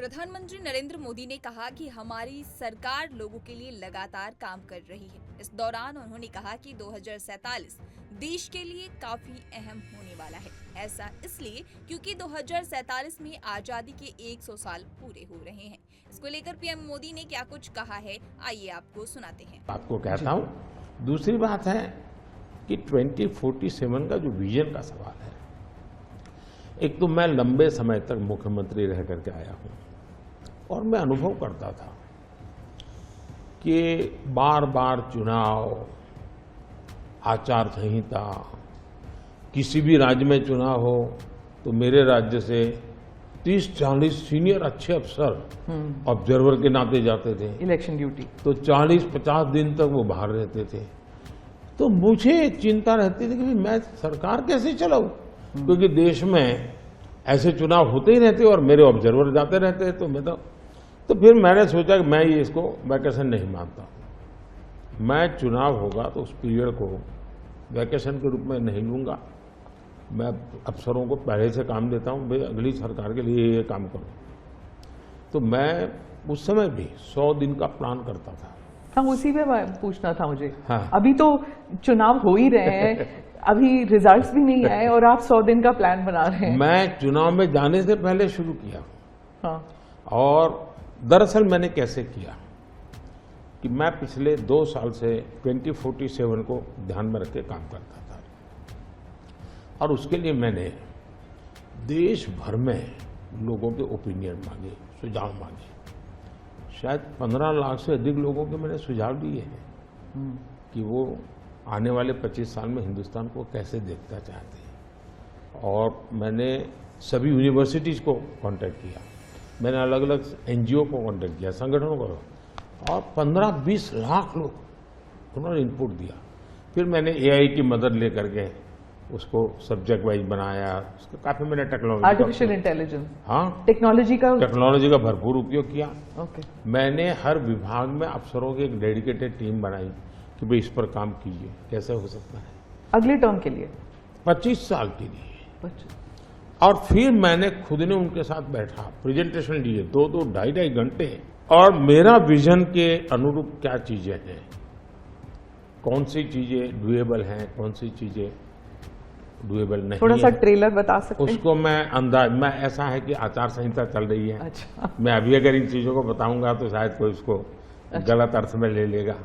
प्रधानमंत्री नरेंद्र मोदी ने कहा कि हमारी सरकार लोगों के लिए लगातार काम कर रही है। इस दौरान उन्होंने कहा कि 2047 देश के लिए काफी अहम होने वाला है। ऐसा इसलिए क्योंकि 2047 में आजादी के 100 साल पूरे हो रहे हैं। इसको लेकर पीएम मोदी ने क्या कुछ कहा है, आइए आपको सुनाते हैं। आपको कहता हूँ, दूसरी बात है कि 2047 का जो विजन का सवाल है, एक तो मैं लंबे समय तक मुख्यमंत्री रह करके आया हूँ और मैं अनुभव करता था कि बार बार चुनाव, आचार संहिता, किसी भी राज्य में चुनाव हो तो मेरे राज्य से 30-40 सीनियर अच्छे अफसर ऑब्जर्वर के नाते जाते थे इलेक्शन ड्यूटी, तो 40-50 दिन तक वो बाहर रहते थे। तो मुझे चिंता रहती थी कि मैं सरकार कैसे चलाऊं, क्योंकि देश में ऐसे चुनाव होते ही रहते और मेरे ऑब्जर्वर जाते रहते। तो फिर मैंने सोचा कि मैं ये इसको वैकेशन नहीं मानता। मैं चुनाव होगा तो उस पीरियड को वैकेशन के रूप में नहीं लूंगा। मैं अफसरों को पहले से काम देता हूं, भाई अगली सरकार के लिए ये काम करूं। तो मैं उस समय भी 100 दिन का प्लान करता था। हाँ, उसी पे पूछना था मुझे। हाँ। अभी तो चुनाव हो ही रहे हैं, अभी रिजल्ट्स भी नहीं आए और आप 100 दिन का प्लान बना रहे हैं। मैं चुनाव में जाने से पहले शुरू किया। हाँ। और दरअसल मैंने कैसे किया कि मैं पिछले 2 साल से 2047 को ध्यान में रख के काम करता था और उसके लिए मैंने देश भर में लोगों के ओपिनियन मांगे, सुझाव मांगे। शायद 15 लाख से अधिक लोगों के मैंने सुझाव दिए हैं कि वो आने वाले 25 साल में हिंदुस्तान को कैसे देखना चाहते हैं। और मैंने सभी यूनिवर्सिटीज़ को कांटेक्ट किया, मैंने अलग अलग एनजीओ को कांटेक्ट किया, संगठनों को, और 15-20 लाख लोग उन्होंने इनपुट दिया। फिर मैंने एआई की मदद लेकर के उसको सब्जेक्ट वाइज बनाया। उसका काफी मैंने टेक्नोलॉजी, आर्टिफिशियल इंटेलिजेंस, हाँ, टेक्नोलॉजी का भरपूर उपयोग किया। ओके। मैंने हर विभाग में अफसरों की एक डेडिकेटेड टीम बनाई कि भाई इस पर काम कीजिए, कैसे हो सकता है अगले टर्म के लिए, 25 साल के लिए। और फिर मैंने खुद ने उनके साथ बैठा, प्रेजेंटेशन दिए 2-2, 2.5 घंटे, और मेरा विजन के अनुरूप क्या चीजें हैं, कौन सी चीजें डुएबल हैं, कौन सी चीजें डुएबल नहीं। थोड़ा सा ट्रेलर बता सकते हैं? उसको मैं ऐसा है कि आचार संहिता चल रही है। अच्छा। मैं अभी अगर इन चीजों को बताऊंगा तो शायद कोई उसको गलत अर्थ में ले लेगा,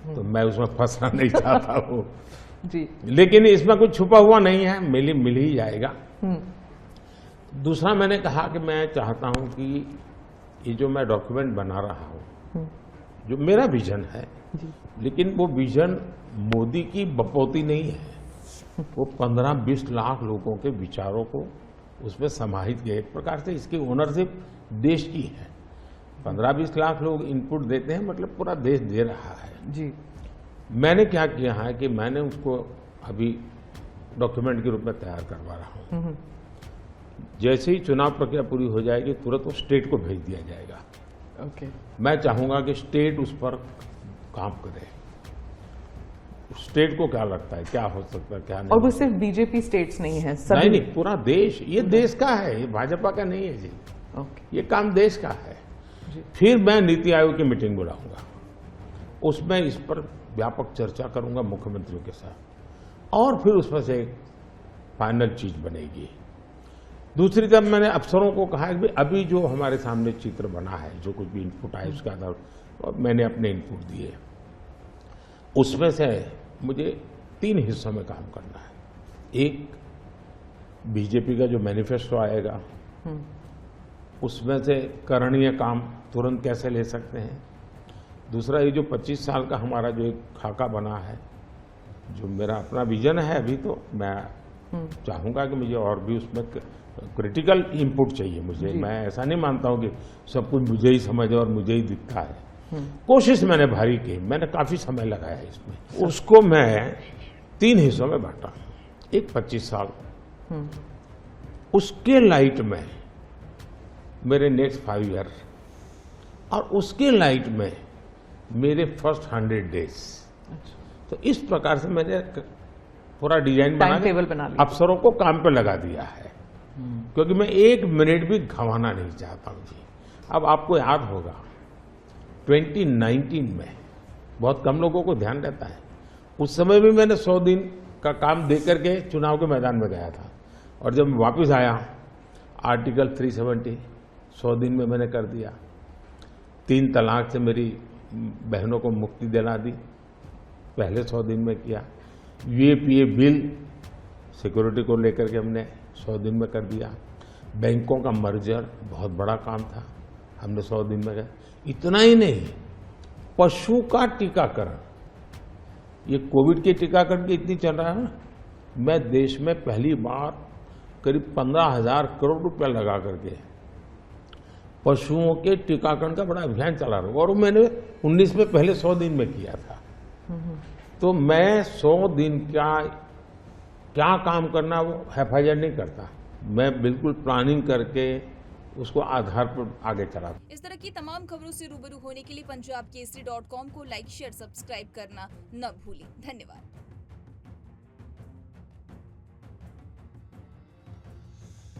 तो मैं उसमें फंसना नहीं चाहता हूँ जी। लेकिन इसमें कुछ छुपा हुआ नहीं है, मिल ही जाएगा। दूसरा मैंने कहा कि मैं चाहता हूं कि ये जो मैं डॉक्यूमेंट बना रहा हूं, जो मेरा विजन है, लेकिन वो विजन मोदी की बपौती नहीं है, वो 15-20 लाख लोगों के विचारों को उसमें समाहित किया। एक प्रकार से इसकी ओनरशिप देश की है। 15-20 लाख लोग इनपुट देते हैं, मतलब पूरा देश दे रहा है जी। मैंने क्या किया है कि मैंने उसको अभी डॉक्यूमेंट के रूप में तैयार करवा रहा हूं। जैसे ही चुनाव प्रक्रिया पूरी हो जाएगी तुरंत वो स्टेट को भेज दिया जाएगा। ओके। मैं चाहूंगा कि स्टेट उस पर काम करे। स्टेट को क्या लगता है, क्या हो सकता है, क्या नहीं। और वो सिर्फ बीजेपी स्टेट्स नहीं है, नहीं, पूरा देश, ये देश का है, ये भाजपा का नहीं है जी। ओके। ये काम देश का है जी। फिर मैं नीति आयोग की मीटिंग बुलाऊंगा, उसमें इस पर व्यापक चर्चा करूंगा मुख्यमंत्रियों के साथ, और फिर उसमें से एक फाइनल चीज बनेगी। दूसरी तरफ मैंने अफसरों को कहा कि अभी जो हमारे सामने चित्र बना है, जो कुछ भी इनपुट आए उसके आधार पर मैंने अपने इनपुट दिए। उसमें से मुझे 3 हिस्सों में काम करना है। एक, बीजेपी का जो मैनिफेस्टो आएगा उसमें से करणीय काम तुरंत कैसे ले सकते हैं। दूसरा, ये जो 25 साल का हमारा जो एक खाका बना है, जो मेरा अपना विजन है, अभी तो मैं चाहूंगा कि मुझे और भी उसमें क्रिटिकल इनपुट चाहिए मुझे। मैं ऐसा नहीं मानता हूं कि सब कुछ मुझे ही समझ और मुझे ही दिखता है। कोशिश मैंने भारी की, मैंने काफी समय लगाया इसमें। उसको मैं 3 हिस्सों में बांटा। एक 25 साल, उसके लाइट में मेरे नेक्स्ट 5 ईयर, और उसके लाइट में मेरे फर्स्ट 100 डेज। तो इस प्रकार से मैंने पूरा डिजाइन बना अफसरों को काम पे लगा दिया है, क्योंकि मैं 1 मिनट भी गंवाना नहीं चाहता हूं जी। अब आपको याद होगा 2019 में बहुत कम लोगों को ध्यान रहता है, उस समय भी मैंने 100 दिन का काम दे करके चुनाव के मैदान में गया था, और जब मैं वापस आया आर्टिकल 370 100 दिन में मैंने कर दिया। 3 तलाक से मेरी बहनों को मुक्ति दिला दी, पहले 100 दिन में किया। यूएपीए बिल सिक्योरिटी को लेकर के हमने 100 दिन में कर दिया। बैंकों का मर्जर बहुत बड़ा काम था, हमने 100 दिन में किया। इतना ही नहीं, पशु का टीकाकरण, ये कोविड के टीकाकरण की इतनी चल रहा है ना, मैं देश में पहली बार करीब 15,000 करोड़ रुपया लगा करके पशुओं के टीकाकरण का बड़ा अभियान चला रहा हूं, और मैंने 19 में पहले 100 दिन में किया था। तो मैं 100 दिन का क्या काम करना वो हैफाजत नहीं करता, मैं बिल्कुल प्लानिंग करके उसको आधार पर आगे चलाता। इस तरह की तमाम खबरों से रूबरू होने के लिए पंजाबकेसरी.com को लाइक, शेयर, सब्सक्राइब करना न भूलें। धन्यवाद।